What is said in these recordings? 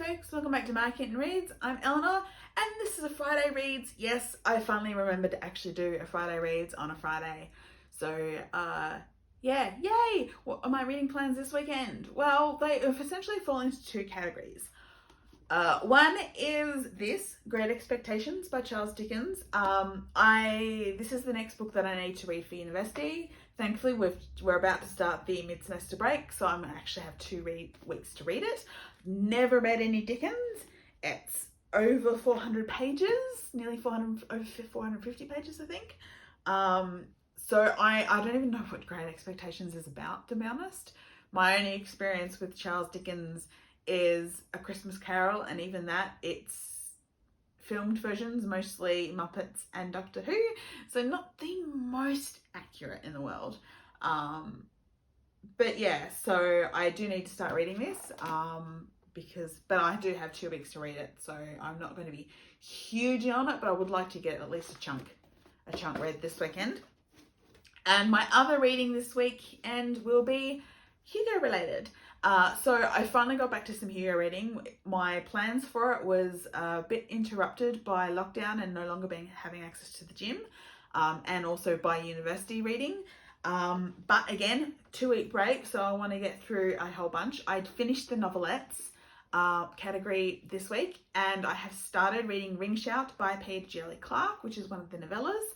folks, welcome back to My Kitten Reads. I'm Eleanor and this is a Friday Reads. Yes, I finally remembered to actually do a Friday Reads on a Friday. So yeah, yay! What are my reading plans this weekend? Well, they essentially fall into two categories. One is this, Great Expectations by Charles Dickens. This is the next book that I need to read for university. Thankfully, we're about to start the mid-semester break, so I'm actually have 2 weeks to read it. Never read any Dickens. It's over 400 pages, nearly 400, over 450 pages, I think. So I don't even know what Great Expectations is about, to be honest. My only experience with Charles Dickens is A Christmas Carol, and even that, it's filmed versions, mostly Muppets and Doctor Who, so not the most accurate in the world. But yeah, so I do need to start reading this, but I do have 2 weeks to read it, so I'm not going to be hugely on it, but I would like to get at least a chunk read this weekend. And my other reading this weekend will be Hugo related. So I finally got back to some Hugo reading. My plans for it was a bit interrupted by lockdown and no longer having access to the gym, and also by university reading. But again, 2-week break, so I want to get through a whole bunch. I'd finished the novelettes category this week, and I have started reading Ring Shout by Peter Jelly Clark, which is one of the novellas.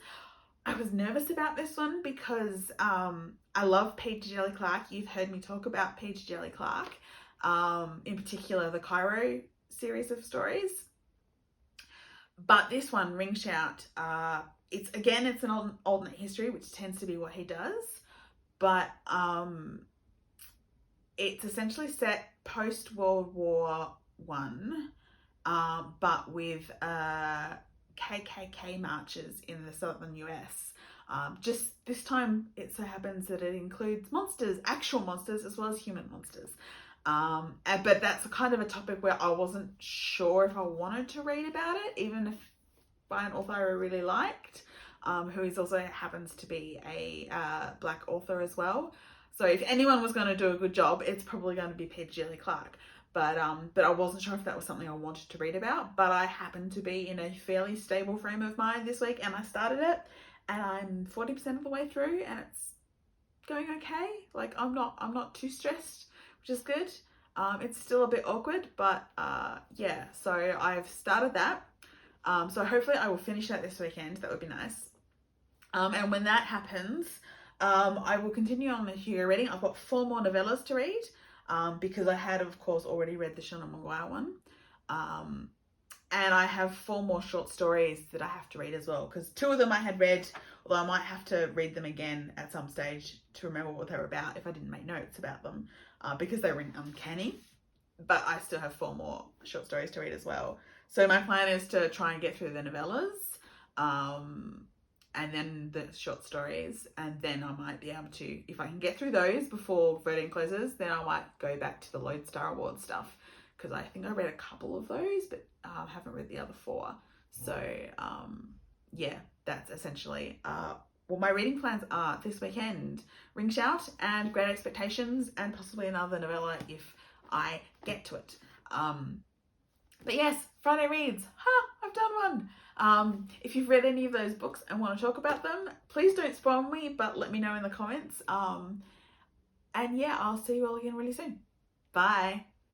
I was nervous about this one because I love Peter Jelly Clark. You've heard me talk about Peter Jelly Clark, in particular the Cairo series of stories. But this one, Ring Shout, it's an alternate history, which tends to be what he does, but it's essentially set post World War One, but with KKK marches in the southern US. Just this time it so happens that it includes monsters, actual monsters, as well as human monsters. But that's kind of a topic where I wasn't sure if I wanted to read about it, even if by an author I really liked, who is also happens to be a black author as well. So if anyone was going to do a good job, it's probably going to be Peter Jelly Clark. But I wasn't sure if that was something I wanted to read about, but I happened to be in a fairly stable frame of mind this week and I started it, and I'm 40% of the way through and it's going okay. Like I'm not too stressed, which is good. It's still a bit awkward, but yeah, so I've started that. So hopefully I will finish that this weekend. That would be nice. And when that happens, I will continue on the Hugo reading. I've got 4 more novellas to read. Because I had, of course, already read the Seanan McGuire one. And I have 4 more short stories that I have to read as well, because 2 of them I had read, although I might have to read them again at some stage to remember what they were about if I didn't make notes about them, because they were uncanny. But I still have 4 more short stories to read as well. So my plan is to try and get through the novellas, and then the short stories, and then I might be able to, if I can get through those before voting closes, then I might go back to the Lodestar Award stuff, because I think I read a couple of those, but haven't read the other 4. So yeah, that's essentially what my reading plans are this weekend. Ring Shout and Great Expectations, and possibly another novella if I get to it. But yes, Friday Reads. I've done one. If you've read any of those books and want to talk about them, please don't spoil me, but let me know in the comments. And yeah, I'll see you all again really soon. Bye.